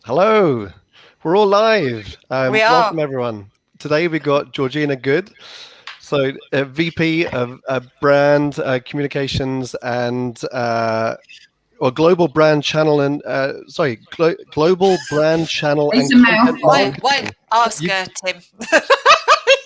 Hello, we're all live. We are. Welcome everyone. Today we got Georgina Goode, so VP of Brand Communications and or Global Brand Channel and Global Brand Channel It's and a Content Why Marketing. ask You her, Tim?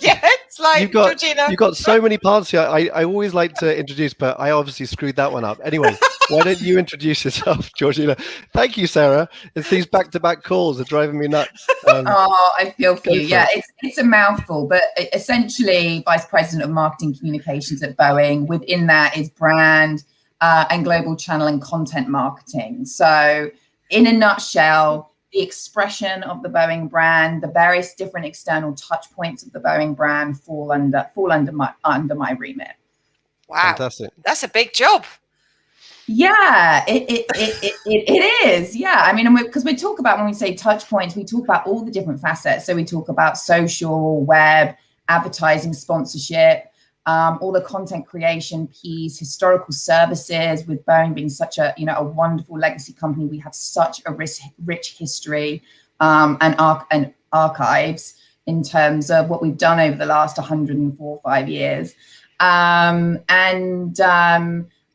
Yeah, it's you've like got Georgina. you've got so many parts here. I always like to introduce, but I obviously screwed that one up. Anyway, why don't you introduce yourself, Georgina? Thank you, Sarah. It's these back-to-back calls are driving me nuts. Oh, I feel for Go you. for Yeah, it. it's a mouthful, but essentially Vice President of Marketing Communications at Boeing. Within that is brand and global channel and content marketing. So in a nutshell, the expression of the Boeing brand, the various different external touch points of the Boeing brand fall under my remit. Wow, Fantastic. that's a big job. Yeah, it is. Yeah, I mean, because we talk about, when we say touch points, we talk about all the different facets. So we talk about social, web, advertising, sponsorship, all the content creation piece, historical services. With Boeing being such a wonderful legacy company, we have such a rich history and archives in terms of what we've done over the last 104 5 years,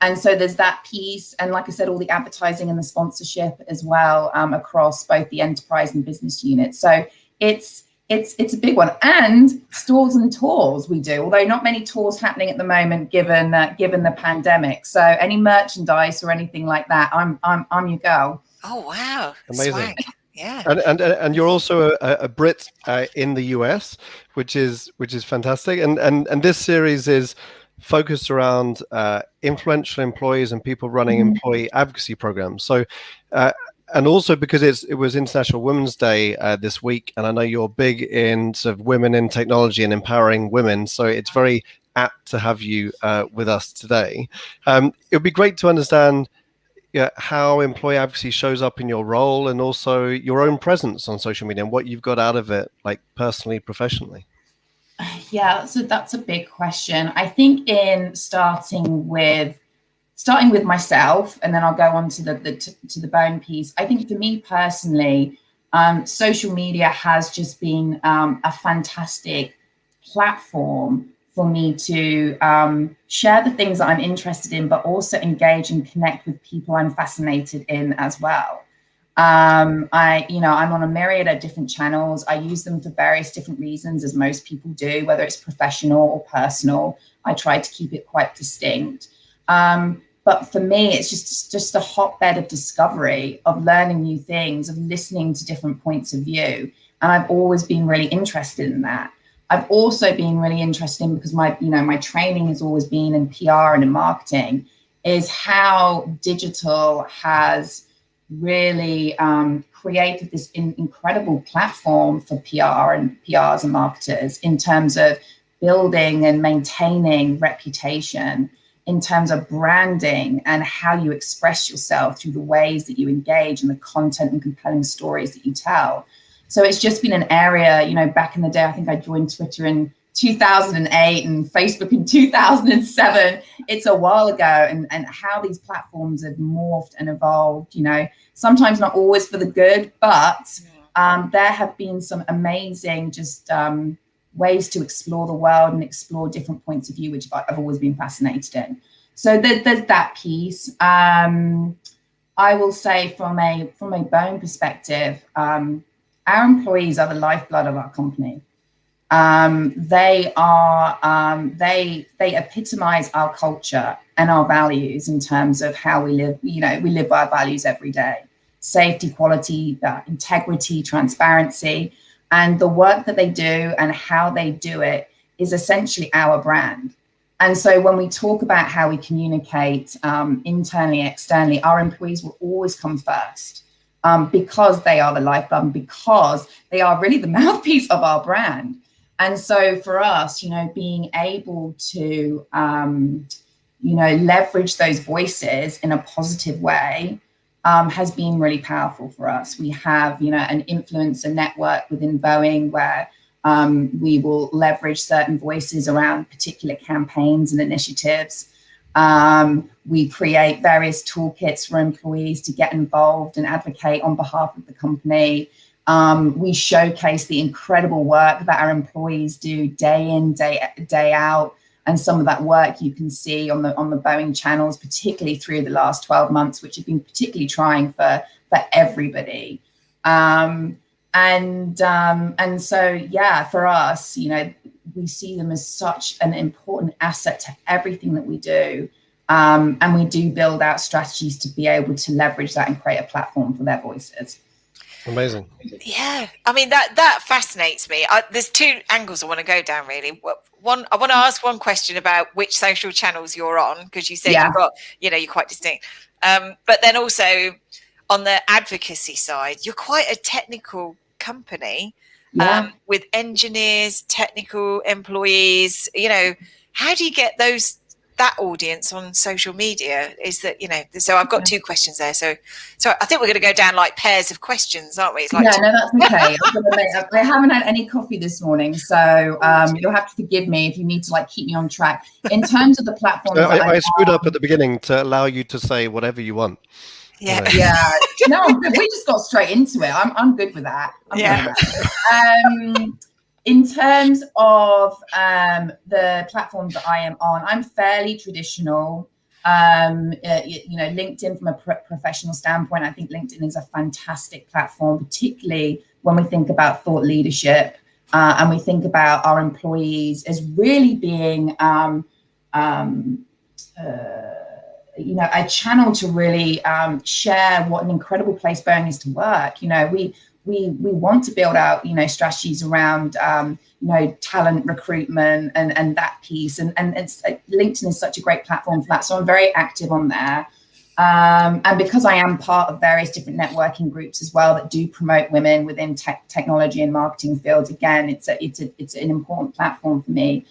and so there's that piece, and like I said, all the advertising and the sponsorship as well, across both the enterprise and business units. So it's a big one. And stores and tours we do, although not many tours happening at the moment given the pandemic. So any merchandise or anything like that, I'm your girl. Oh wow, Amazing. swag. Yeah. And you're also a Brit in the US, which is fantastic. And this series is focused around influential employees and people running employee advocacy programs. So. And also because it was International Women's Day this week, and I know you're big in sort of women in technology and empowering women, so it's very apt to have you with us today. It would be great to understand, yeah, how employee advocacy shows up in your role and also your own presence on social media and what you've got out of it, like personally, professionally. Yeah, so that's a big question. I think in starting with myself, and then I'll go on to the bone piece. I think for me personally, social media has just been a fantastic platform for me to share the things that I'm interested in, but also engage and connect with people I'm fascinated in as well. I'm on a myriad of different channels. I use them for various different reasons, as most people do, whether it's professional or personal. I try to keep it quite distinct. But for me, it's just a hotbed of discovery, of learning new things, of listening to different points of view. And I've always been really interested in that. I've also been really interested in, because my training has always been in PR and in marketing, is how digital has really created this incredible platform for PRs and marketers in terms of building and maintaining reputation, in terms of branding and how you express yourself through the ways that you engage and the content and compelling stories that you tell. So it's just been an area, back in the day, I think I joined Twitter in 2008 and Facebook in 2007. It's a while ago, and how these platforms have morphed and evolved, sometimes not always for the good, but there have been some amazing ways to explore the world and explore different points of view, which I've always been fascinated in. So there's that piece. I will say from a Boeing perspective, our employees are the lifeblood of our company. They epitomize our culture and our values in terms of how we live. We live by our values every day: safety, quality, integrity, transparency. And the work that they do and how they do it is essentially our brand. And so when we talk about how we communicate internally, externally, our employees will always come first, because they are the lifeblood, because they are really the mouthpiece of our brand. And so for us, being able to, leverage those voices in a positive way has been really powerful for us. We have, an influencer network within Boeing where we will leverage certain voices around particular campaigns and initiatives. We create various toolkits for employees to get involved and advocate on behalf of the company. We showcase the incredible work that our employees do day in, day out. And some of that work you can see on the Boeing channels, particularly through the last 12 months, which have been particularly trying for everybody. And so, yeah, for us, we see them as such an important asset to everything that we do. And we do build out strategies to be able to leverage that and create a platform for their voices. Amazing. Yeah, I mean, that fascinates me. There's two angles I want to go down, really. One, I want to ask one question about which social channels you're on, because you said you've got, you're quite distinct. But then also on the advocacy side, you're quite a technical company with engineers, technical employees. How do you get that audience on social media? Is that so I've got two questions there, so I think we're going to go down like pairs of questions, aren't we? It's like no, that's okay. I haven't had any coffee this morning, so you'll have to forgive me if you need to keep me on track in terms of the platforms. I screwed up at the beginning to allow you to say whatever you want. No, I'm good. We just got straight into it. I'm good with that. In terms of the platforms that I am on, I'm fairly traditional. LinkedIn from a professional standpoint, I think LinkedIn is a fantastic platform, particularly when we think about thought leadership and we think about our employees as really being a channel to really share what an incredible place Boeing is to work. We want to build out, strategies around, talent recruitment and that piece. And it's LinkedIn is such a great platform for that. So I'm very active on there. And because I am part of various different networking groups as well that do promote women within technology and marketing fields, again, it's an important platform for me.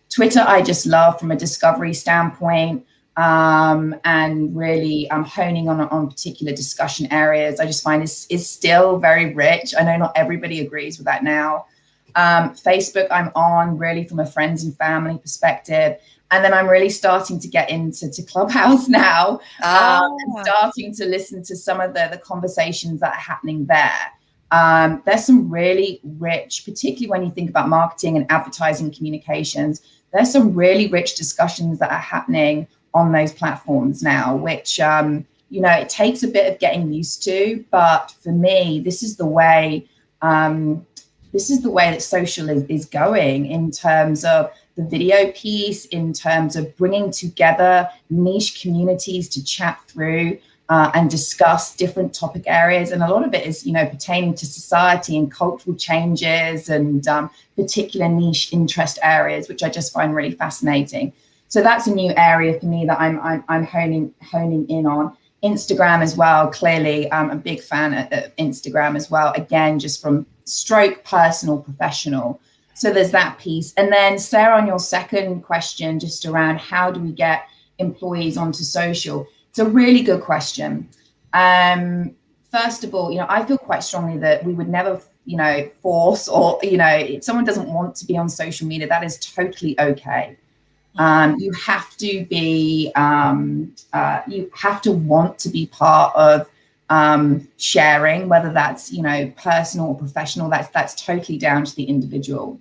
Twitter, I just love from a discovery standpoint. And really honing on particular discussion areas. I just find is still very rich. I know not everybody agrees with that now. Facebook, I'm on really from a friends and family perspective. And then I'm really starting to get into Clubhouse now and starting to listen to some of the conversations that are happening there. There's some really rich, particularly when you think about marketing and advertising communications, there's some really rich discussions that are happening on those platforms now, which, it takes a bit of getting used to. But for me, this is the way that social is going in terms of the video piece, in terms of bringing together niche communities to chat through and discuss different topic areas. And a lot of it is, pertaining to society and cultural changes and particular niche interest areas, which I just find really fascinating. So that's a new area for me that I'm honing in on. Instagram as well. Clearly, I'm a big fan of Instagram as well. Again, just from stroke personal, professional. So there's that piece. And then Sarah, on your second question, just around how do we get employees onto social? It's a really good question. First of all, I feel quite strongly that we would never, force or, if someone doesn't want to be on social media, that is totally okay. You have to be, you have to want to be part of sharing, whether that's, personal or professional, that's totally down to the individual.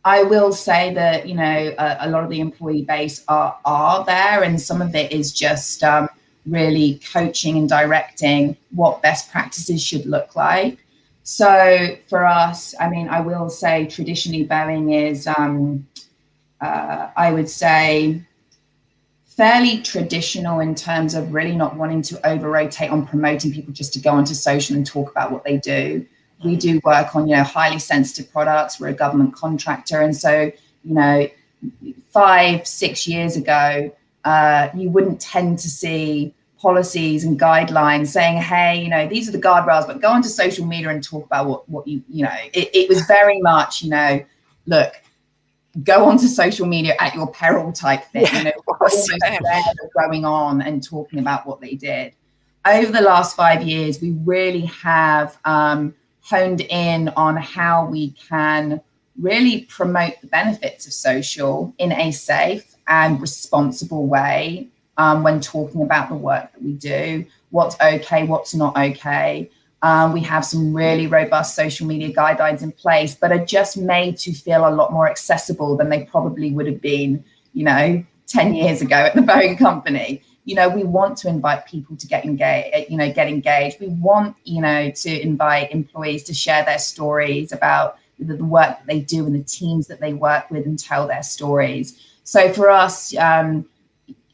I will say that, a lot of the employee base are there, and some of it is just really coaching and directing what best practices should look like. So for us, I will say traditionally Boeing is, I would say, fairly traditional in terms of really not wanting to over-rotate on promoting people just to go onto social and talk about what they do. We do work on, highly sensitive products. We're a government contractor. And so, 5-6 years ago, you wouldn't tend to see policies and guidelines saying, hey, these are the guardrails, but go onto social media and talk about what it was very much, look, go onto social media at your peril type thing, almost going on and talking about what they did. Over the last 5 years, we really have honed in on how we can really promote the benefits of social in a safe and responsible way when talking about the work that we do, what's okay, what's not okay. We have some really robust social media guidelines in place, but are just made to feel a lot more accessible than they probably would have been, 10 years ago at the Boeing company. We want to invite people to get engaged. We want, to invite employees to share their stories about the work that they do and the teams that they work with and tell their stories. So for us,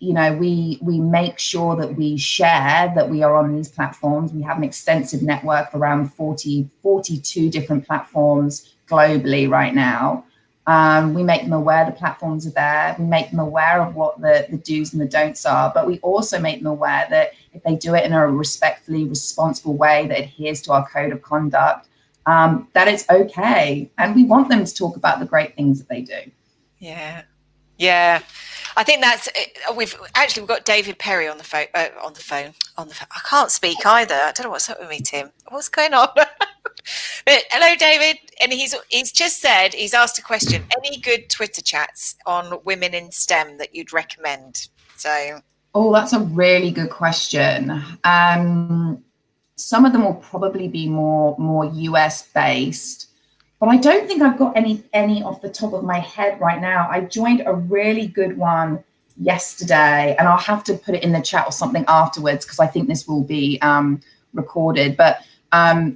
we make sure that we share that we are on these platforms. We have an extensive network around 42 different platforms globally right now. We make them aware the platforms are there. We make them aware of what the do's and the don'ts are, but we also make them aware that if they do it in a respectfully responsible way that adheres to our code of conduct, that it's okay. And we want them to talk about the great things that they do. Yeah. I think that's we've got David Perry on the phone. I can't speak either. I don't know what's up with me, Tim. What's going on? But hello, David. And he's just said, he's asked a question. Any good Twitter chats on women in STEM that you'd recommend? So, that's a really good question. Some of them will probably be more US based. But I don't think I've got any off the top of my head right now. I joined a really good one yesterday, and I'll have to put it in the chat or something afterwards because I think this will be recorded. But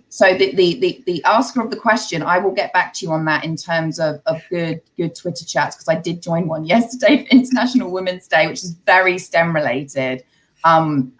so the asker of the question, I will get back to you on that in terms of good Twitter chats, because I did join one yesterday for International Women's Day, which is very STEM related, and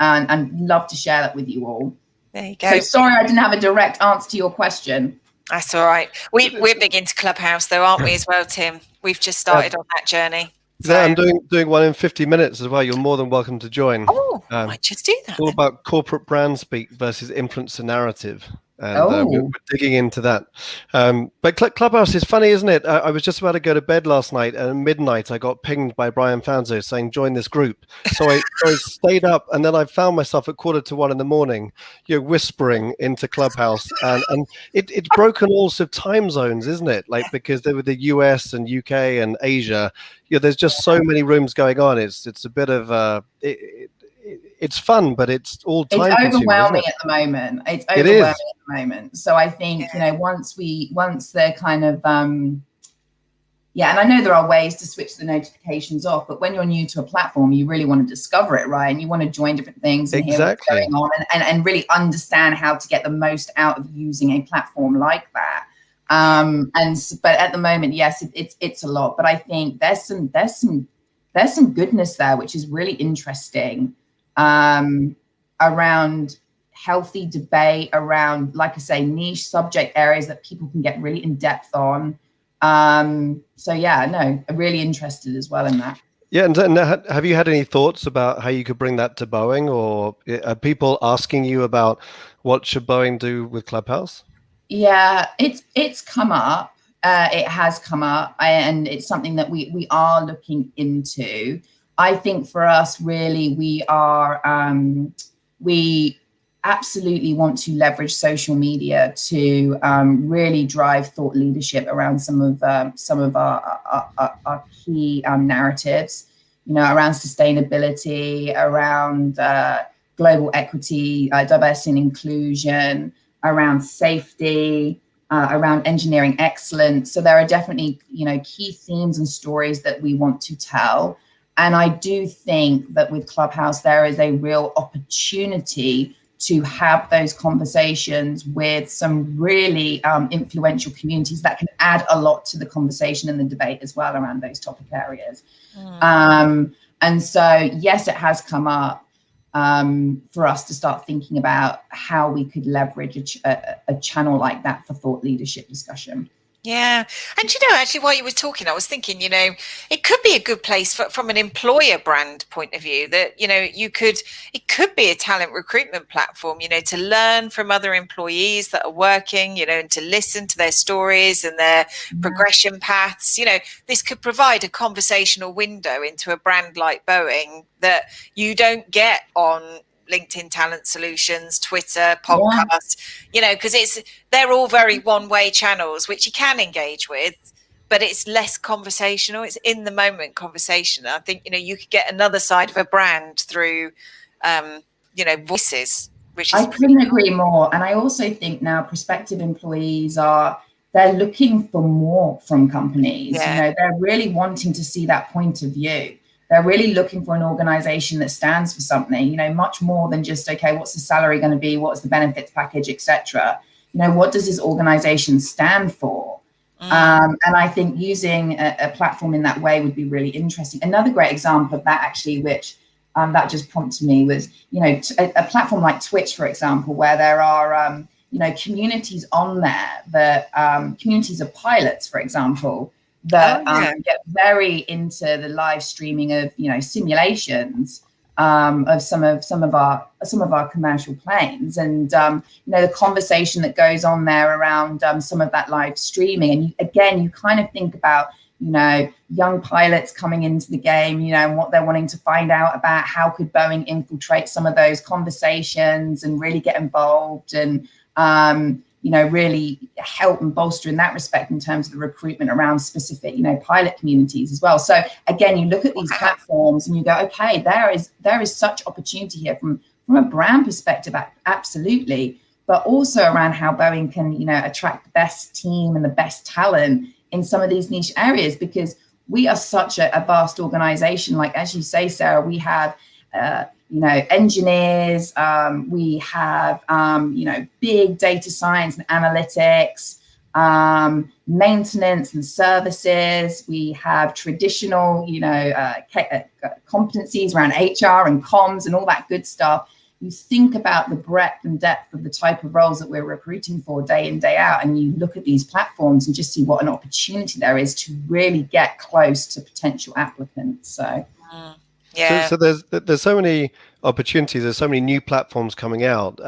love to share that with you all. There you go. So sorry I didn't have a direct answer to your question. That's all right. We're big into Clubhouse, though, aren't we, as well, Tim? We've just started on that journey. So. Yeah, I'm doing one in 50 minutes as well. You're more than welcome to join. Oh, I might just do that. It's all about corporate brand speak versus influencer narrative. And we're digging into that. But Clubhouse is funny, isn't it? I was just about to go to bed last night, and at midnight I got pinged by Brian Fanzo saying, join this group. So I stayed up, and then I found myself at 1:45 in the morning, whispering into Clubhouse. And it's broken all sorts of time zones, isn't it? Like, because there were the US and UK and Asia, there's just so many rooms going on. It's a bit of it's fun, but it's all time consuming. It's overwhelming at the moment. It's overwhelming at the moment. So I think, once they're kind of, and I know there are ways to switch the notifications off, but when you're new to a platform, you really want to discover it, right? And you want to join different things and hear what's going on and really understand how to get the most out of using a platform like that. But at the moment, yes, it's a lot, but I think there's some goodness there, which is really interesting. Around healthy debate, around, like I say, niche subject areas that people can get really in depth on. I'm really interested as well in that. Yeah, and have you had any thoughts about how you could bring that to Boeing, or are people asking you about what should Boeing do with Clubhouse? Yeah, it's come up. It has come up, and it's something that we are looking into. I think for us, really, we absolutely want to leverage social media to really drive thought leadership around some of our key narratives, around sustainability, around global equity, diversity and inclusion, around safety, around engineering excellence. So there are definitely, key themes and stories that we want to tell. And I do think that with Clubhouse, there is a real opportunity to have those conversations with some really influential communities that can add a lot to the conversation and the debate as well around those topic areas. And so, yes, it has come up for us to start thinking about how we could leverage a channel like that for thought leadership discussion. Yeah. And, actually, while you were talking, I was thinking, it could be a good place from an employer brand point of view that, it could be a talent recruitment platform, to learn from other employees that are working, and to listen to their stories and their progression paths. This could provide a conversational window into a brand like Boeing that you don't get on LinkedIn Talent Solutions, Twitter, podcast, because they're all very one-way channels, which you can engage with, but it's less conversational. It's in the moment conversation. I think, you know, you could get another side of a brand through, you know, voices, which is. I couldn't agree more. And I also think now prospective employees they're looking for more from companies. Yeah. You know, they're really wanting to see that point of view. They're really looking for an organization that stands for something, you know, much more than just, okay, what's the salary going to be? What's the benefits package, etc. You know, what does this organization stand for? And I think using a platform in that way would be really interesting. Another great example of that, actually, which that just prompted me, was, you know, a platform like Twitch, for example, where there are, you know, communities on there that communities of pilots, for example, that get very into the live streaming of, you know, simulations of some of our commercial planes, and you know, the conversation that goes on there around some of that live streaming. And you kind of think about, you know, young pilots coming into the game, you know, and what they're wanting to find out about how could Boeing infiltrate some of those conversations and really get involved and you know, really help and bolster in that respect in terms of the recruitment around specific, you know, pilot communities as well. So again, you look at these platforms and you go, okay, there is such opportunity here from a brand perspective, absolutely, but also around how Boeing can, you know, attract the best team and the best talent in some of these niche areas, because we are such a vast organization. Like, as you say, Sarah, we have you know, engineers, we have, you know, big data science and analytics, maintenance and services. We have traditional, you know, competencies around HR and comms and all that good stuff. You think about the breadth and depth of the type of roles that we're recruiting for day in, day out, and you look at these platforms and just see what an opportunity there is to really get close to potential applicants. So. Yeah. So there's so many opportunities. There's so many new platforms coming out.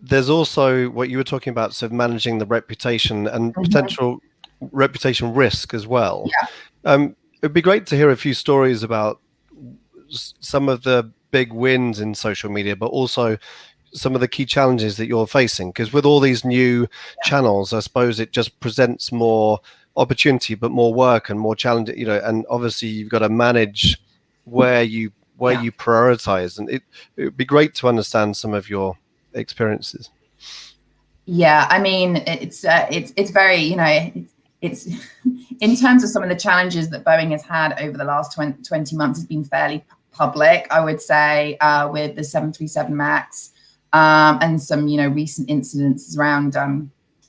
There's also what you were talking about, sort of managing the reputation and potential reputation risk as well. Yeah. It'd be great to hear a few stories about some of the big wins in social media, but also some of the key challenges that you're facing. Because with all these new channels, I suppose it just presents more opportunity, but more work and more challenge. You know, and obviously you've got to manage where you prioritize, and it would be great to understand some of your experiences. Yeah, I mean, it's very, you know, it's in terms of some of the challenges that Boeing has had over the last 20 months has been fairly public, I would say, with the 737 MAX and some, you know, recent incidents around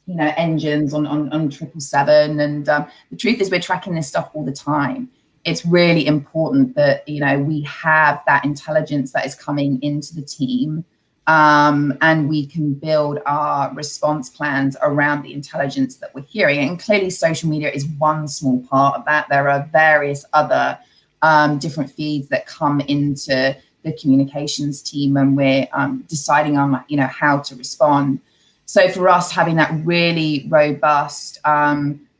you know, engines on 777. And the truth is, we're tracking this stuff all the time. It's really important that, you know, we have that intelligence that is coming into the team, and we can build our response plans around the intelligence that we're hearing. And clearly social media is one small part of that. There are various other different feeds that come into the communications team when we're deciding on, you know, how to respond. So for us, having that really robust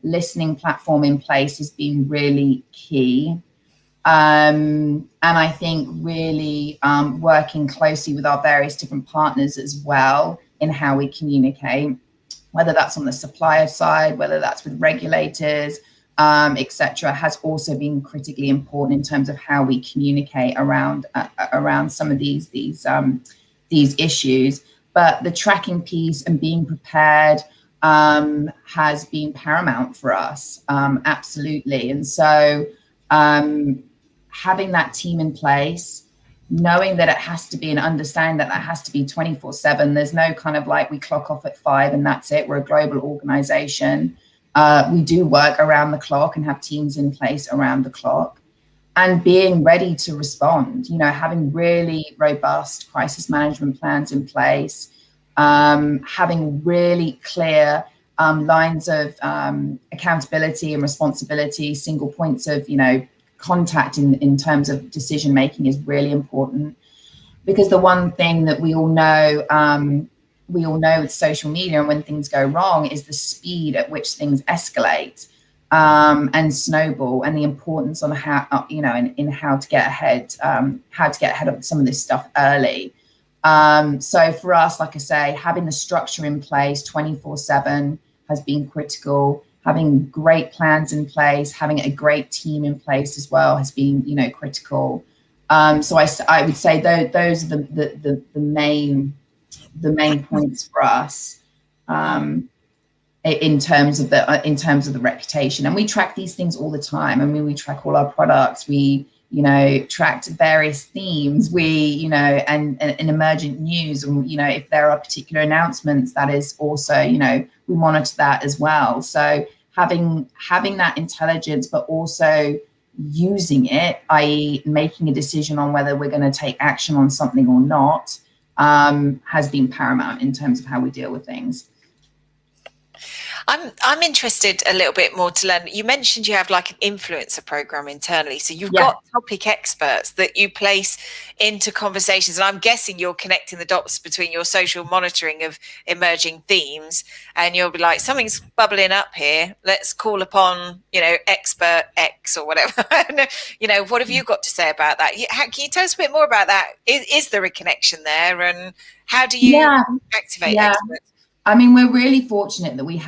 listening platform in place has been really key. And I think really working closely with our various different partners as well in how we communicate, whether that's on the supplier side, whether that's with regulators, etc., has also been critically important in terms of how we communicate around some of these issues. But the tracking piece and being prepared has been paramount for us, absolutely. And so having that team in place, knowing that it has to be, and understand that has to be 24/7. There's no kind of like we clock off at 5 and that's it. We're a global organization. We do work around the clock and have teams in place around the clock, and being ready to respond, you know, having really robust crisis management plans in place, having really clear lines of accountability and responsibility, single points of, you know, contact in terms of decision making is really important. Because the one thing that we all know with social media and when things go wrong is the speed at which things escalate and snowball, and the importance on how, you know, in how to get ahead of some of this stuff early. So for us, like I say, having the structure in place 24/7 has been critical. having great plans in place, having a great team in place as well has been, you know, critical. So I would say those are the main points for us. In terms of the reputation, and we track these things all the time. I mean, we track all our products. We, you know, tracked various themes. We, you know, and emergent news, and, you know, if there are particular announcements, that is also, you know, we monitor that as well. So having that intelligence, but also using it, i.e., making a decision on whether we're going to take action on something or not, has been paramount in terms of how we deal with things. I'm interested a little bit more to learn. You mentioned you have like an influencer program internally. So you've got topic experts that you place into conversations. And I'm guessing you're connecting the dots between your social monitoring of emerging themes. And you'll be like, something's bubbling up here. Let's call upon, you know, expert X or whatever. You know, what have you got to say about that? Can you tell us a bit more about that? Is there a connection there? And how do you activate experts? I mean, we're really fortunate that we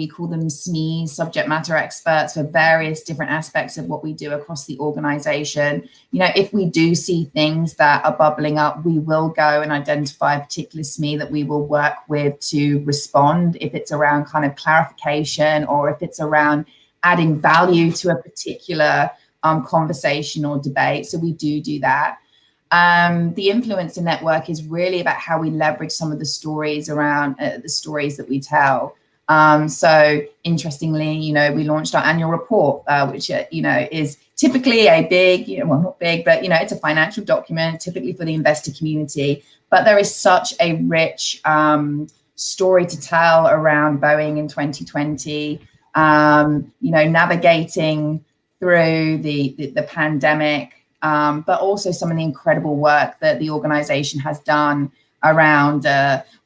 call them SMEs, subject matter experts, for various different aspects of what we do across the organization. You know, if we do see things that are bubbling up, we will go and identify a particular SME that we will work with to respond, if it's around kind of clarification or if it's around adding value to a particular conversation or debate. So we do that. The influencer network is really about how we leverage some of the stories around the stories that we tell. So interestingly, you know, we launched our annual report, which, you know, is typically a big, you know, well, not big, but, you know, it's a financial document, typically for the investor community. But there is such a rich story to tell around Boeing in 2020, you know, navigating through the pandemic. But also some of the incredible work that the organization has done around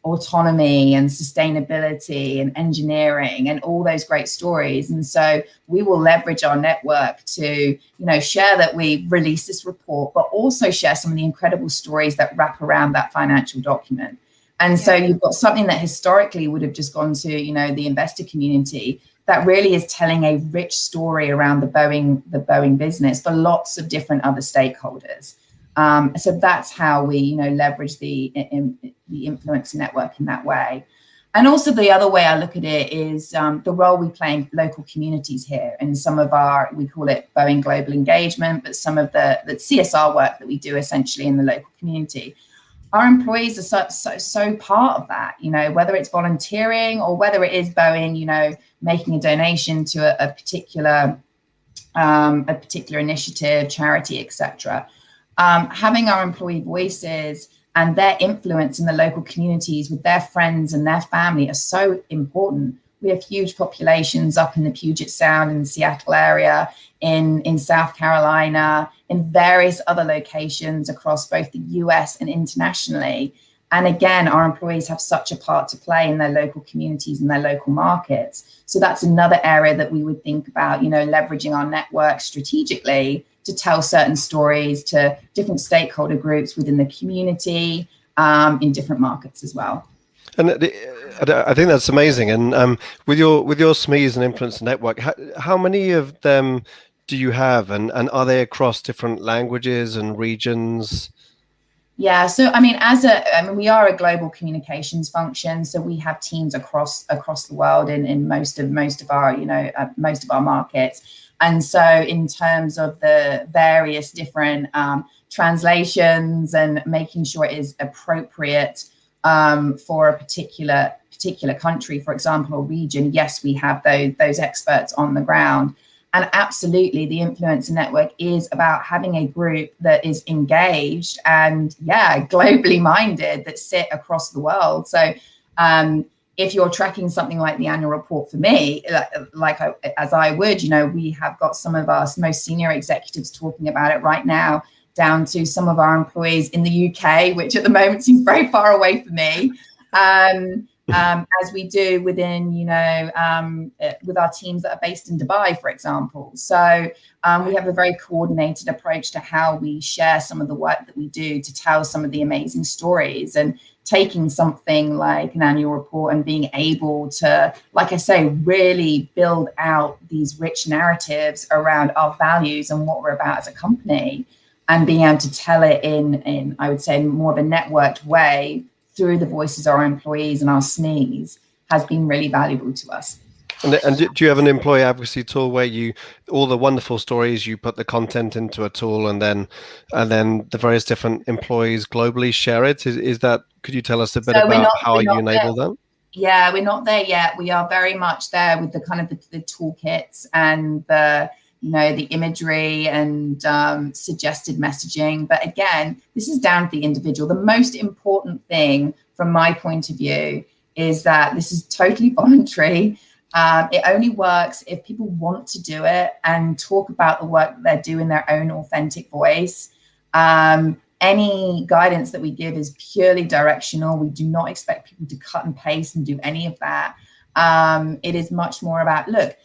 autonomy and sustainability and engineering and all those great stories. And so we will leverage our network to, you know, share that we released this report, but also share some of the incredible stories that wrap around that financial document. And so you've got something that historically would have just gone to, you know, the investor community, that really is telling a rich story around the Boeing business for lots of different other stakeholders. So that's how we, you know, leverage the influencer network in that way. And also the other way I look at it is the role we play in local communities here. And some of our, we call it Boeing Global Engagement, but some of the CSR work that we do essentially in the local community. Our employees are so part of that, you know, whether it's volunteering or whether it is Boeing, you know, making a donation to a particular initiative, charity, etc. Having our employee voices and their influence in the local communities with their friends and their family are so important. We have huge populations up in the Puget Sound and Seattle area, in South Carolina, in various other locations across both the US and internationally. And again, our employees have such a part to play in their local communities and their local markets. So that's another area that we would think about, you know, leveraging our network strategically to tell certain stories to different stakeholder groups within the community, in different markets as well. And I think that's amazing. And with your SMEs and influencer network, how many of them do you have, and are they across different languages and regions? Yeah, so I mean, we are a global communications function, so we have teams across the world in most of our, you know, most of our markets. And so in terms of the various different translations and making sure it is appropriate for a particular country, for example, or region, yes, we have those experts on the ground. And absolutely, the influencer network is about having a group that is engaged and, globally minded, that sit across the world. So if you're tracking something like the annual report for me, as I would, you know, we have got some of our most senior executives talking about it right now, down to some of our employees in the UK, which at the moment seems very far away for me. As we do within, you know, with our teams that are based in Dubai, for example. So we have a very coordinated approach to how we share some of the work that we do to tell some of the amazing stories. And taking something like an annual report and being able to, like I say, really build out these rich narratives around our values and what we're about as a company, and being able to tell it in I would say, more of a networked way through the voices of our employees and our SMEs has been really valuable to us. And do you have an employee advocacy tool where all the wonderful stories, you put the content into a tool, and then the various different employees globally share it? Is that, could you tell us a bit about how you enable that? Yeah, we're not there yet. We are very much there with the kind of the toolkits and the imagery and suggested messaging. But again, this is down to the individual. The most important thing from my point of view is that this is totally voluntary. It only works if people want to do it and talk about the work that they're doing in their own authentic voice. Any guidance that we give is purely directional. We do not expect people to cut and paste and do any of that. It is much more about, look,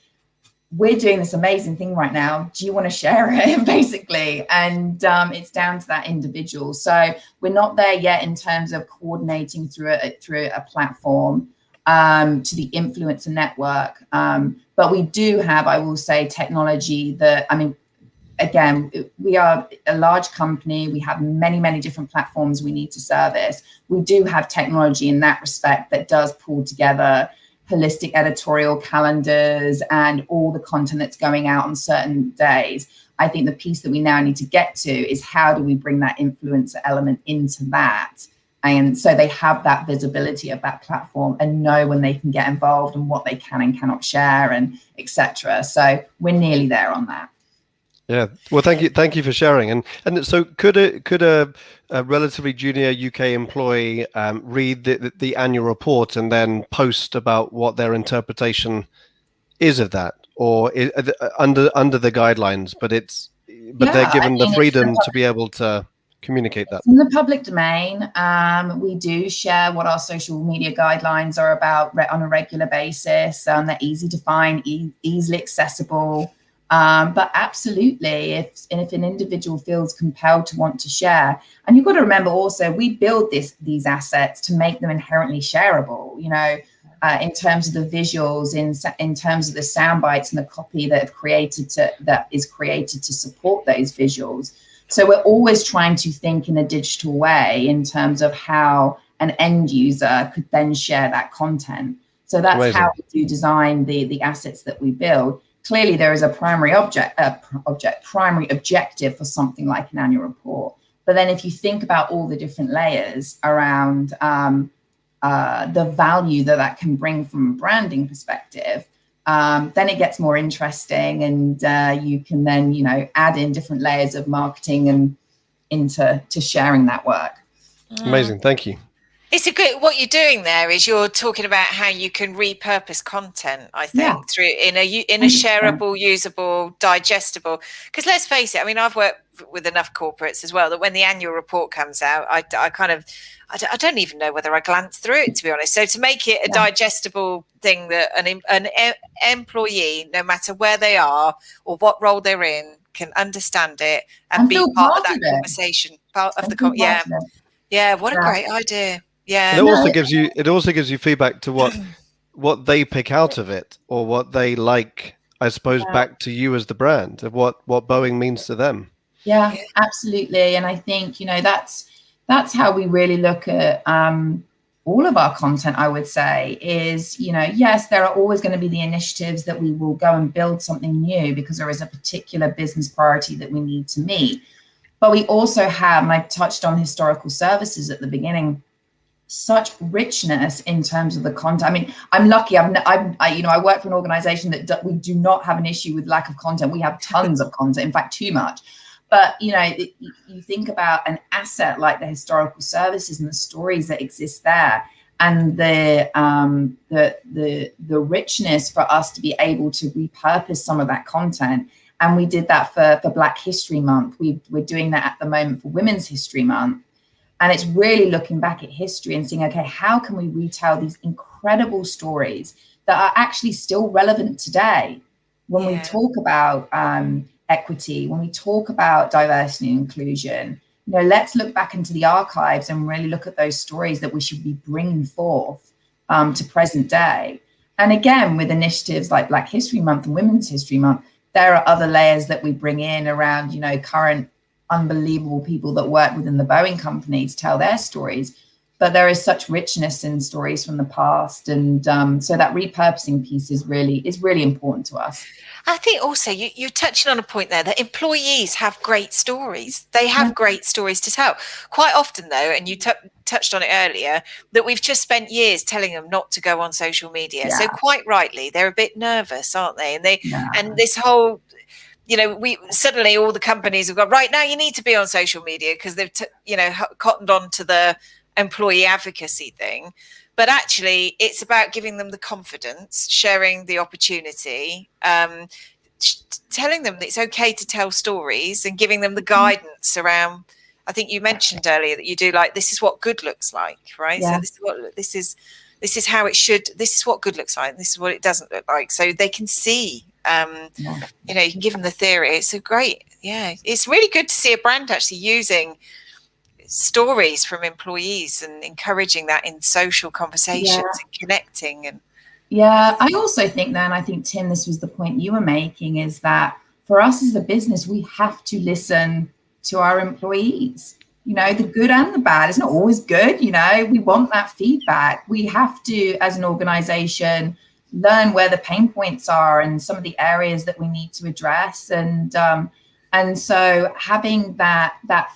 we're doing this amazing thing right now. Do you want to share it, basically? And it's down to that individual. So we're not there yet in terms of coordinating through a platform to the influencer network. But we do have, I will say, technology that, I mean, again, we are a large company. We have many, many different platforms we need to service. We do have technology in that respect that does pull together holistic editorial calendars and all the content that's going out on certain days. I think the piece that we now need to get to is how do we bring that influencer element into that? And so they have that visibility of that platform and know when they can get involved and what they can and cannot share, and etc. So we're nearly there on that. Yeah. Well, thank you for sharing. And so could a relatively junior UK employee read the annual report and then post about what their interpretation is of that, or under the guidelines? But they're given the freedom to be able to communicate that. It's in the public domain. We do share what our social media guidelines are about on a regular basis. They're easy to find, easily accessible. But absolutely, if an individual feels compelled to want to share, and you've got to remember also, we build these assets to make them inherently shareable, in terms of the visuals, in terms of the sound bites and the copy that is created to support those visuals. So we're always trying to think in a digital way in terms of how an end user could then share that content. So that's Amazing. How we do design the assets that we build. Clearly, there is a primary primary objective for something like an annual report. But then if you think about all the different layers around the value that can bring from a branding perspective, then it gets more interesting, and you can then, add in different layers of marketing and into sharing that work. Amazing. Thank you. It's what you're doing there is you're talking about how you can repurpose content, I think, through in a shareable, usable, digestible. Because let's face it, I mean, I've worked with enough corporates as well that when the annual report comes out, I don't even know whether I glance through it, to be honest. So to make it a digestible thing that an employee, no matter where they are or what role they're in, can understand it and be part of that conversation, part of the yeah. What a great idea. Yeah. And it also gives you feedback to what they pick out of it, or what they like, I suppose, back to you as the brand of what Boeing means to them. Yeah, absolutely. And I think, that's how we really look at all of our content, I would say, is, yes, there are always going to be the initiatives that we will go and build something new because there is a particular business priority that we need to meet. But we also have, and I touched on historical services at the beginning, such richness in terms of the content. I mean, I'm lucky. I work for an organization that we do not have an issue with lack of content. We have tons of content, in fact, too much. But, you think about an asset like the historical services and the stories that exist there, and the richness for us to be able to repurpose some of that content. And we did that for Black History Month. We're doing that at the moment for Women's History Month. And it's really looking back at history and saying, okay, how can we retell these incredible stories that are actually still relevant today when we talk about equity, when we talk about diversity and inclusion? let's look back into the archives and really look at those stories that we should be bringing forth to present day. And again, with initiatives like Black History Month and Women's History Month, there are other layers that we bring in around, current unbelievable people that work within the Boeing company to tell their stories. But there is such richness in stories from the past. And so that repurposing piece is really important to us. I think also you're touching on a point there that employees have great stories. They have great stories to tell. Quite often, though, and you touched on it earlier, that we've just spent years telling them not to go on social media. Yeah. So quite rightly, they're a bit nervous, aren't they? And and this whole, we suddenly all the companies have got, right now you need to be on social media because they've, cottoned on to the employee advocacy thing. But actually, it's about giving them the confidence, sharing the opportunity, telling them that it's okay to tell stories and giving them the guidance around. I think you mentioned earlier that you do this is what good looks like, right? Yeah. So this is how it should. This is what good looks like. This is what it doesn't look like. So they can see. You can give them the theory. It's great. Yeah, it's really good to see a brand actually using stories from employees and encouraging that in social conversations and connecting. And I also think that, and I think, Tim, this was the point you were making, is that for us as a business, we have to listen to our employees, the good and the bad. It's not always good. We want that feedback. We have to, as an organization, learn where the pain points are and some of the areas that we need to address. And so having that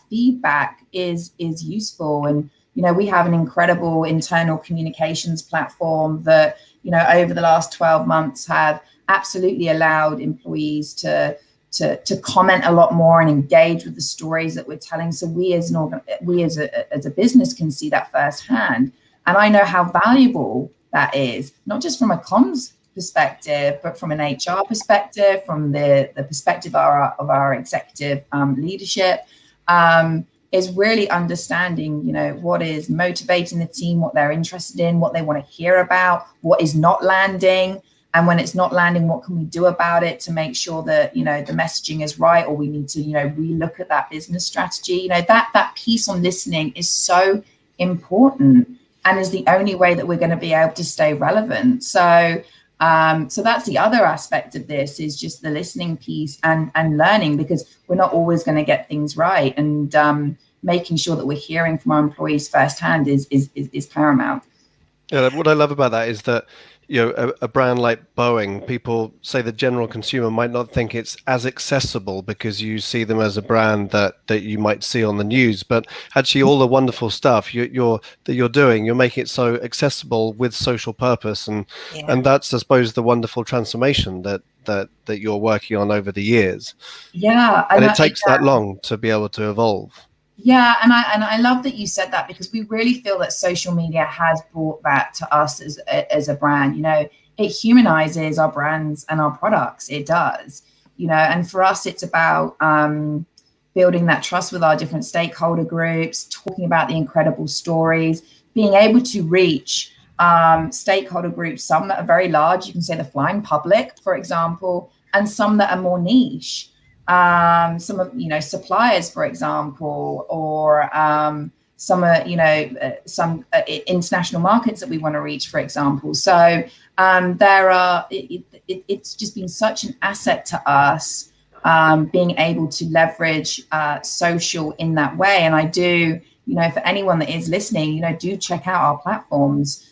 feedback is useful. And, we have an incredible internal communications platform that, over the last 12 months have absolutely allowed employees to comment a lot more and engage with the stories that we're telling. So we as a business can see that firsthand. And I know how valuable that is, not just from a comms perspective, but from an HR perspective, from the perspective of our executive leadership, is really understanding, what is motivating the team, what they're interested in, what they want to hear about, what is not landing. And when it's not landing, what can we do about it to make sure that, the messaging is right, or we need to, relook at that business strategy. That piece on listening is so important and is the only way that we're going to be able to stay relevant. So that's the other aspect of this, is just the listening piece and learning, because we're not always going to get things right. And making sure that we're hearing from our employees firsthand is paramount. Yeah, what I love about that is that, a brand like Boeing, people say the general consumer might not think it's as accessible because you see them as a brand that you might see on the news, but actually all the wonderful stuff you're doing, you're making it so accessible with social purpose, and that's, I suppose, the wonderful transformation that you're working on over the years. Yeah, and it takes that long to be able to evolve. Yeah, and I love that you said that, because we really feel that social media has brought that to us as a brand. It humanizes our brands and our products. It does, and for us, it's about building that trust with our different stakeholder groups, talking about the incredible stories, being able to reach stakeholder groups, some that are very large, you can say the flying public, for example, and some that are more niche. Some of, suppliers, for example, or some international markets that we want to reach, for example. So it's just been such an asset to us, being able to leverage social in that way. And I do, for anyone that is listening, do check out our platforms.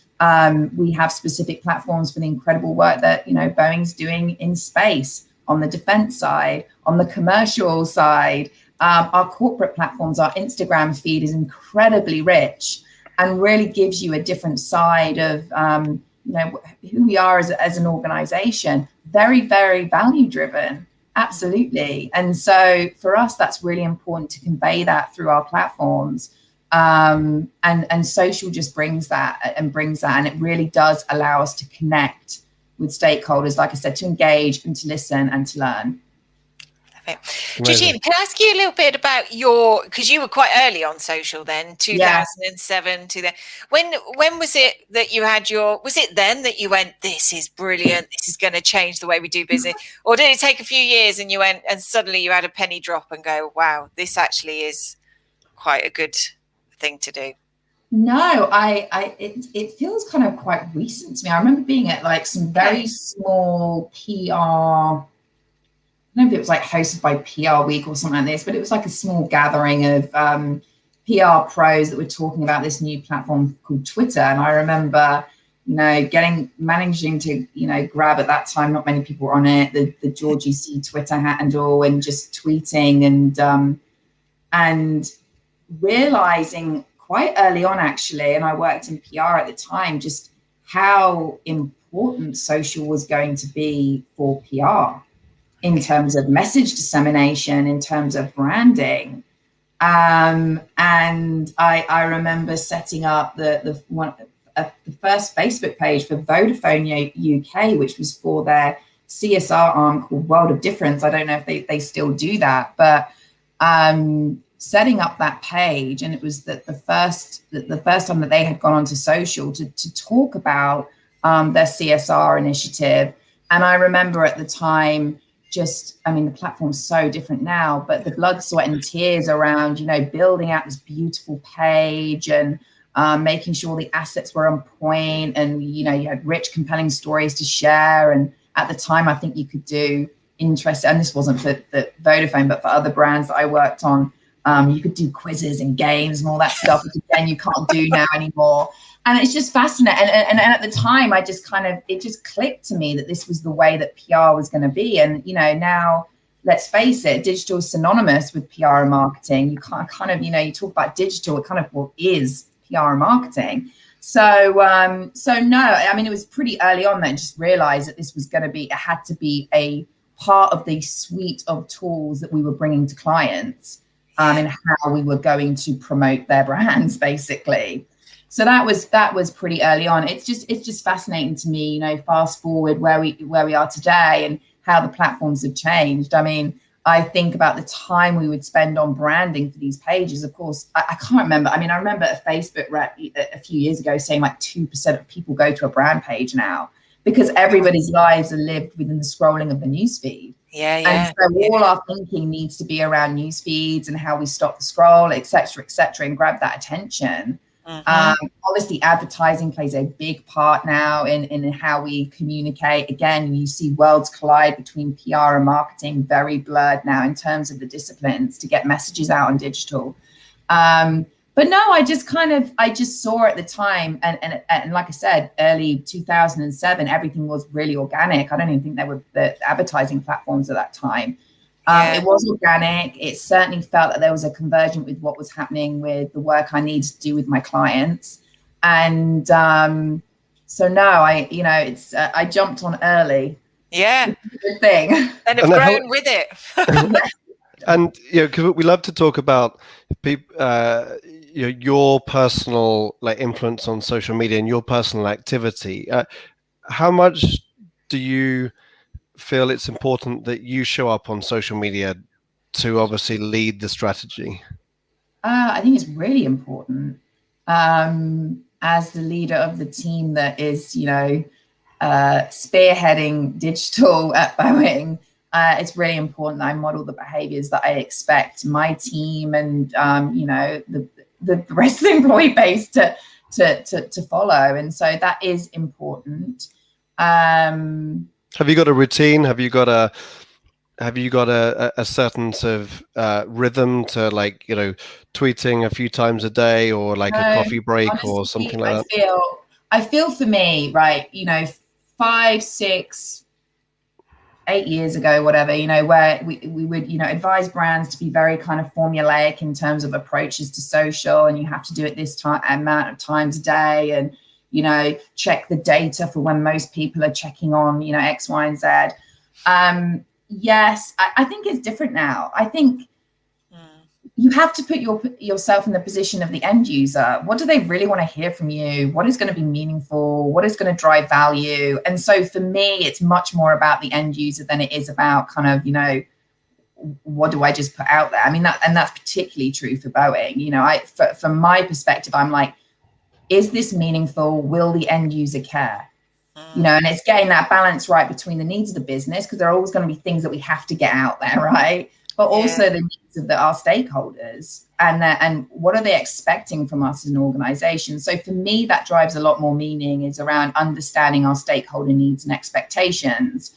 We have specific platforms for the incredible work that, Boeing's doing in space, on the defense side, on the commercial side. Our corporate platforms, our Instagram feed is incredibly rich and really gives you a different side of who we are as an organization. Very, very value driven. Absolutely. And so for us, that's really important to convey that through our platforms. And social just brings that, and it really does allow us to connect with stakeholders, like I said, to engage and to listen and to learn. Georgina, can I ask you a little bit about because you were quite early on social then, 2007 to then. When was it that you had was it then that you went, this is brilliant, this is going to change the way we do business? Or did it take a few years and you went and suddenly you had a penny drop and go, wow, this actually is quite a good thing to do? No, it feels kind of quite recent to me. I remember being at like some very small PR, I don't know if it was like hosted by PR Week or something like this, but it was like a small gathering of PR pros that were talking about this new platform called Twitter. And I remember, managing to, grab at that time, not many people were on it, the Georgie C Twitter handle, and just tweeting and realizing quite early on, actually, and I worked in PR at the time, just how important social was going to be for PR in terms of message dissemination, in terms of branding. And I remember setting up the first Facebook page for Vodafone UK, which was for their CSR arm called World of Difference. I don't know if they still do that, but setting up that page, and it was the first time that they had gone onto social to talk about their CSR initiative. And I remember at the time, the platform's so different now, but the blood, sweat and tears around, building out this beautiful page and making sure the assets were on point, and, you had rich, compelling stories to share. And at the time, I think you could do interesting, and this wasn't for Vodafone, but for other brands that I worked on, you could do quizzes and games and all that stuff, which again, you can't do now anymore. And it's just fascinating. And at the time, it just clicked to me that this was the way that PR was going to be. And, now, let's face it, digital is synonymous with PR and marketing. You can't you talk about digital, it kind of is PR and marketing. So no, it was pretty early on that I just realized that this was going to be, it had to be a part of the suite of tools that we were bringing to clients. And how we were going to promote their brands, basically. So that was pretty early on. It's just fascinating to me, fast forward where we are today and how the platforms have changed. I think about the time we would spend on branding for these pages. Of course, I can't remember. I remember a Facebook rep a few years ago saying like 2% of people go to a brand page now, because everybody's lives are lived within the scrolling of the newsfeed. Yeah. And so all our thinking needs to be around news feeds and how we stop the scroll, et cetera, and grab that attention. Mm-hmm. Obviously, advertising plays a big part now in how we communicate. Again, you see worlds collide between PR and marketing, very blurred now in terms of the disciplines to get messages out on digital. But no, I just saw at the time, and like I said, early 2007, everything was really organic. I don't even think there were the advertising platforms at that time. It was organic. It certainly felt that there was a convergence with what was happening with the work I needed to do with my clients. And so no, I jumped on early. Yeah. Good thing. And have grown with it. And because we love to talk about people, your personal influence on social media and your personal activity. How much do you feel it's important that you show up on social media to obviously lead the strategy? I think it's really important. As the leader of the team that is, spearheading digital at Boeing, it's really important that I model the behaviors that I expect my team and, the rest of the employee base to follow. And so that is important. Have you got a routine? Have you got a certain sort of rhythm to tweeting a few times a day, or a coffee break, honestly, or something like that? I feel for me, right, 5, 6, 8 years ago, whatever, where we would, advise brands to be very kind of formulaic in terms of approaches to social, and you have to do it this amount of times a day, and check the data for when most people are checking on, X, Y, and Z. Yes, I think it's different now. I think you have to put yourself in the position of the end user. What do they really want to hear from you? What is going to be meaningful? What is going to drive value? And so for me, it's much more about the end user than it is about kind of, what do I just put out there? That's particularly true for Boeing. From my perspective, I'm like, is this meaningful? Will the end user care? And it's getting that balance right between the needs of the business, because there are always going to be things that we have to get out there, right? but also the needs of our stakeholders, and what are they expecting from us as an organization. So for me, that drives a lot more meaning, is around understanding our stakeholder needs and expectations,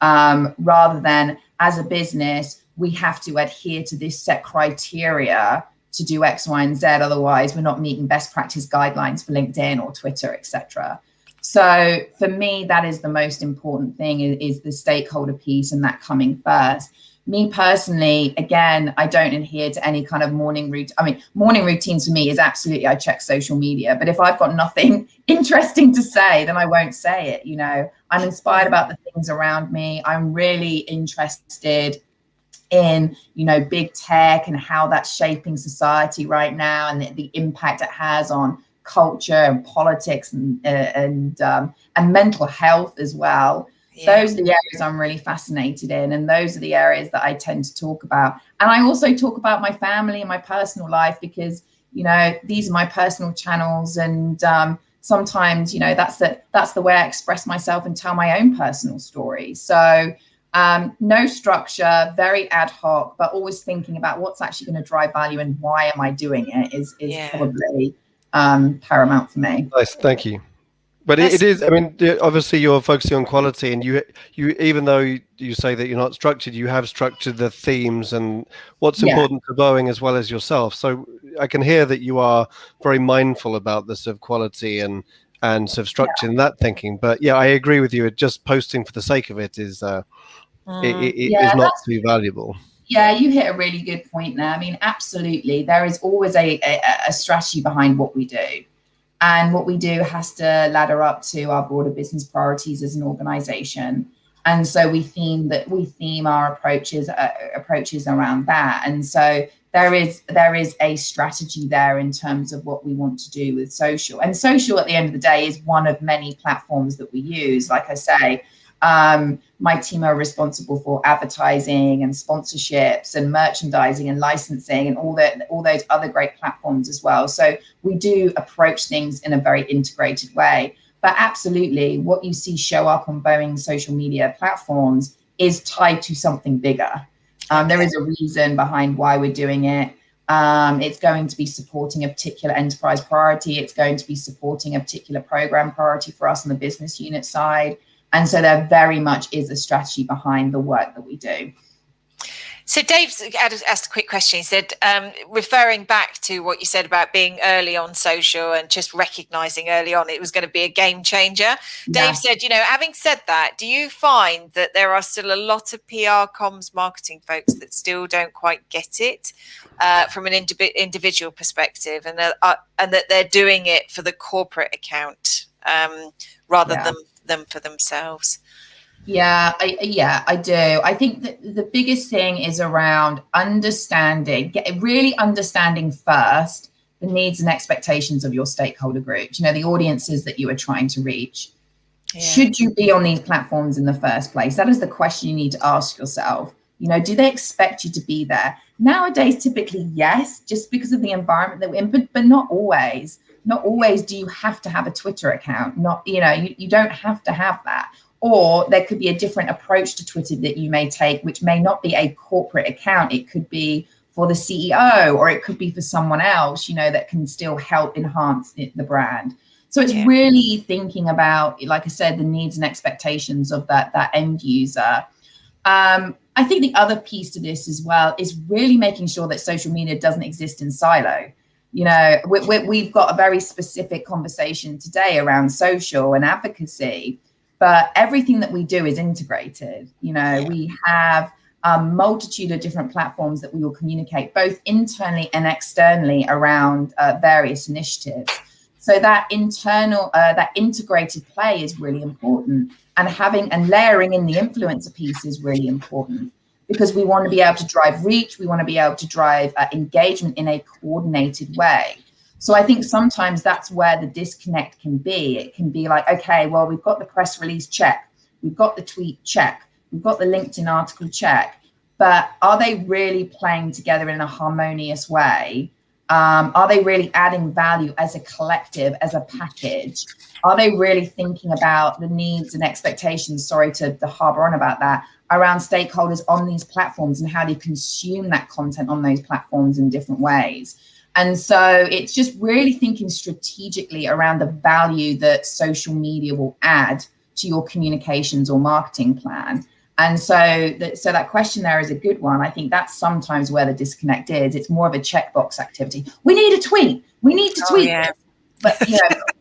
rather than as a business, we have to adhere to this set criteria to do X, Y, and Z. Otherwise, we're not meeting best practice guidelines for LinkedIn or Twitter, etc. So for me, that is the most important thing, is the stakeholder piece and that coming first. Me personally, again, I don't adhere to any kind of morning routine. I mean, morning routines for me is absolutely, I check social media, but if I've got nothing interesting to say, then I won't say it. You know, I'm inspired about the things around me. I'm really interested in, you know, big tech and how that's shaping society right now, and the impact it has on culture and politics and mental health as well. Those are the areas I'm really fascinated in, and those are the areas that I tend to talk about. And I also talk about my family and my personal life, because, you know, these are my personal channels, and sometimes, you know, that's the way I express myself and tell my own personal story. So no structure, very ad hoc, but always thinking about what's actually going to drive value and why am I doing it is probably paramount for me. Nice, thank you. But it is, I mean, obviously you're focusing on quality, and you even though you say that you're not structured, you have structured the themes and what's important to Boeing as well as yourself. So I can hear that you are very mindful about the sort of quality and sort of structure in that thinking. But yeah, I agree with you. Just posting for the sake of it is is not too valuable. Yeah, you hit a really good point there. I mean, absolutely. There is always a strategy behind what we do. And what we do has to ladder up to our broader business priorities as an organization. And so we theme our approaches around that. And so there is a strategy there in terms of what we want to do with social. And social, at the end of the day, is one of many platforms that we use. Like I say, my team are responsible for advertising and sponsorships and merchandising and licensing and all those other great platforms as well. So we do approach things in a very integrated way. But absolutely, what you see show up on Boeing's social media platforms is tied to something bigger. There is a reason behind why we're doing it. It's going to be supporting a particular enterprise priority. It's going to be supporting a particular program priority for us on the business unit side. And so there very much is a strategy behind the work that we do. So Dave's asked a quick question. He said, referring back to what you said about being early on social and just recognizing early on it was going to be a game changer. Dave said, you know, having said that, do you find that there are still a lot of PR, comms, marketing folks that still don't quite get it from an individual perspective, and that they're doing it for the corporate account rather than for themselves? Yeah, I do. I think that the biggest thing is around really understanding first the needs and expectations of your stakeholder groups, you know, the audiences that you are trying to reach. Yeah. Should you be on these platforms in the first place? That is the question you need to ask yourself. You know, do they expect you to be there? Nowadays, typically, yes, just because of the environment that we're in, but not always. Not always do you have to have a Twitter account. You don't have to have that. Or there could be a different approach to Twitter that you may take, which may not be a corporate account. It could be for the CEO, or it could be for someone else, you know, that can still help enhance the brand. So it's really thinking about, like I said, the needs and expectations of that end user. I think the other piece to this as well is really making sure that social media doesn't exist in silo. You know, we've got a very specific conversation today around social and advocacy, but everything that we do is integrated. You know, we have a multitude of different platforms that we will communicate both internally and externally around various initiatives. So that that integrated play is really important, and layering in the influencer piece is really important, because we want to be able to drive reach. We want to be able to drive engagement in a coordinated way. So I think sometimes that's where the disconnect can be. It can be like, okay, well, we've got the press release, check. We've got the tweet, check. We've got the LinkedIn article, check. But are they really playing together in a harmonious way? Are they really adding value as a collective, as a package? Are they really thinking about the needs and expectations, sorry to harbour on about that, around stakeholders on these platforms and how they consume that content on those platforms in different ways? And so it's just really thinking strategically around the value that social media will add to your communications or marketing plan. And so that question there is a good one. I think that's sometimes where the disconnect is. It's more of a checkbox activity. We need a tweet. We need to tweet. Yeah. But,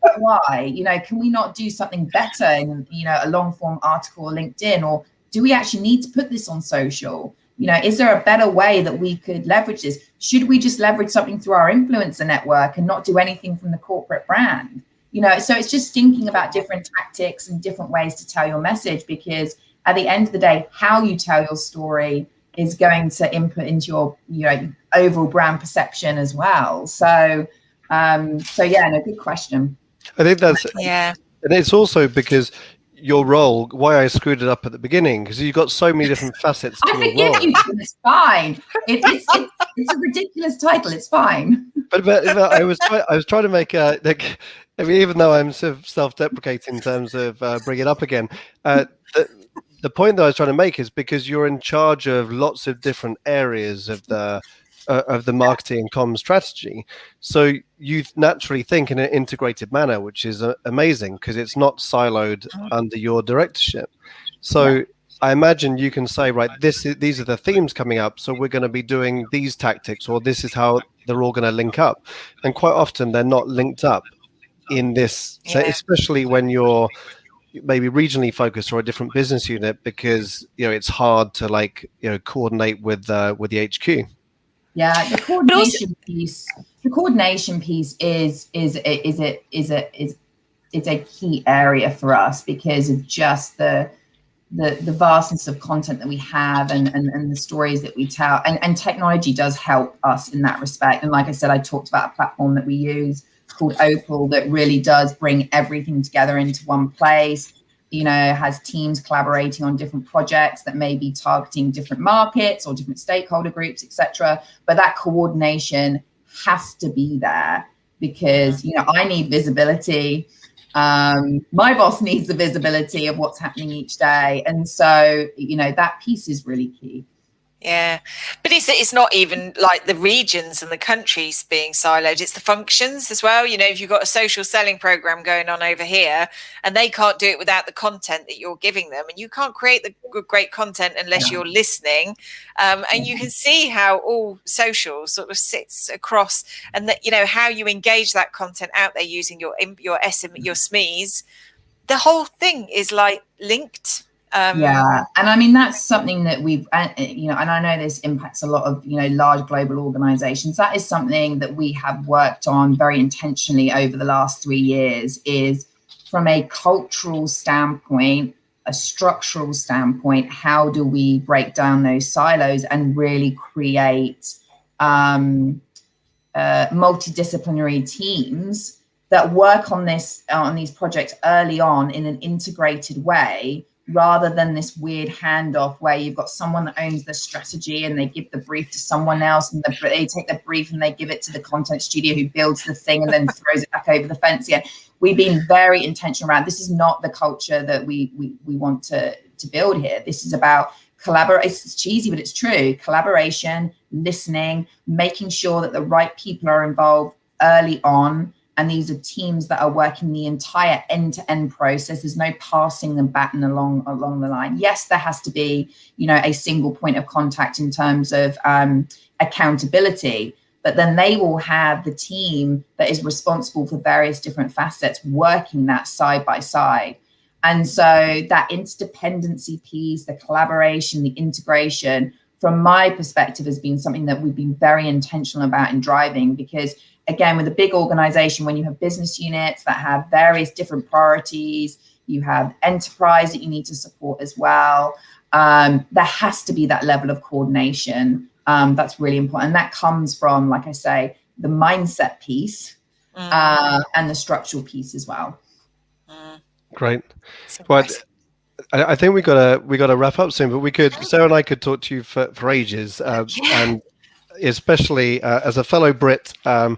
but why? Can we not do something better in, a long form article or LinkedIn? Or do we actually need to put this on social? Is there a better way that we could leverage this? Should we just leverage something through our influencer network and not do anything from the corporate brand? So it's just thinking about different tactics and different ways to tell your message, because at the end of the day, how you tell your story is going to input into your overall brand perception as well. So good question. I think that's, and it's also because your role, why I screwed it up at the beginning, because you've got so many different facets to your role. It's fine. It's a ridiculous title. It's fine. But I was trying to make even though I'm sort of self-deprecating in terms of bringing it up again, the point that I was trying to make is because you're in charge of lots of different areas of the marketing and comms strategy. So you naturally think in an integrated manner, which is amazing because it's not siloed under your directorship. So I imagine you can say, right, these are the themes coming up. So we're going to be doing these tactics, or this is how they're all going to link up. And quite often they're not linked up in this, so especially when you're maybe regionally focused or a different business unit, because it's hard to coordinate with the HQ. Yeah, the coordination piece. The coordination piece is a key area for us because of just the vastness of content that we have and the stories that we tell. And technology does help us in that respect. And like I said, I talked about a platform that we use called Opal that really does bring everything together into one place. Has teams collaborating on different projects that may be targeting different markets or different stakeholder groups, etc. But that coordination has to be there because, I need visibility. My boss needs the visibility of what's happening each day. And so, that piece is really key. Yeah, but it's not even like the regions and the countries being siloed, it's the functions as well. If you've got a social selling program going on over here and they can't do it without the content that you're giving them, and you can't create the great content unless you're listening, and you can see how all social sort of sits across, and that how you engage that content out there using your SMEs, the whole thing is linked. And I mean, that's something that we've, and I know this impacts a lot of, large global organizations. That is something that we have worked on very intentionally over the last 3 years, is from a cultural standpoint, a structural standpoint, how do we break down those silos and really create multidisciplinary teams that work on these projects early on in an integrated way, rather than this weird handoff where you've got someone that owns the strategy and they give the brief to someone else, and they take the brief and they give it to the content studio who builds the thing and then throws it back over the fence again. We've been very intentional around this. Is not the culture that we want to build here. This is about collaboration. It's cheesy, but it's true. Collaboration, listening, making sure that the right people are involved early on. And these are teams that are working the entire end-to-end process. There's no passing the baton along the line. Yes, there has to be, a single point of contact in terms of accountability, but then they will have the team that is responsible for various different facets working that side by side. And so that interdependency piece, the collaboration, the integration, from my perspective, has been something that we've been very intentional about in driving, because again, with a big organization, when you have business units that have various different priorities, you have enterprise that you need to support as well. There has to be that level of coordination. That's really important. And that comes from, like I say, the mindset piece and the structural piece as well. Great. Well, I think we got to wrap up soon, but Sarah and I could talk to you for ages. And especially as a fellow Brit and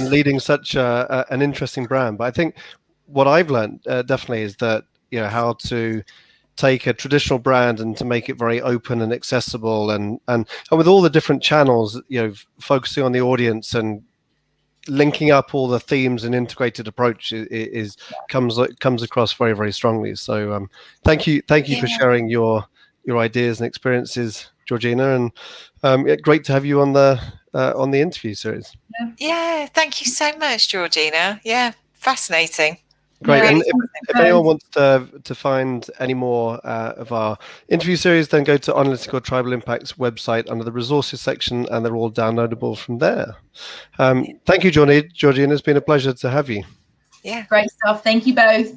leading such an interesting brand. But I think what I've learned definitely is that, how to take a traditional brand and to make it very open and accessible, and with all the different channels, focusing on the audience and linking up all the themes and integrated approach comes across very, very strongly. So thank you for sharing your ideas and experiences, Georgina, and great to have you on the interview series. Yeah, thank you so much, Georgina. Yeah, fascinating. Great. And if anyone wants to find any more of our interview series, then go to Analytical Tribal Impact's website under the resources section, and they're all downloadable from there. Thank you, Georgina. It's been a pleasure to have you. Yeah. Great stuff. Thank you both.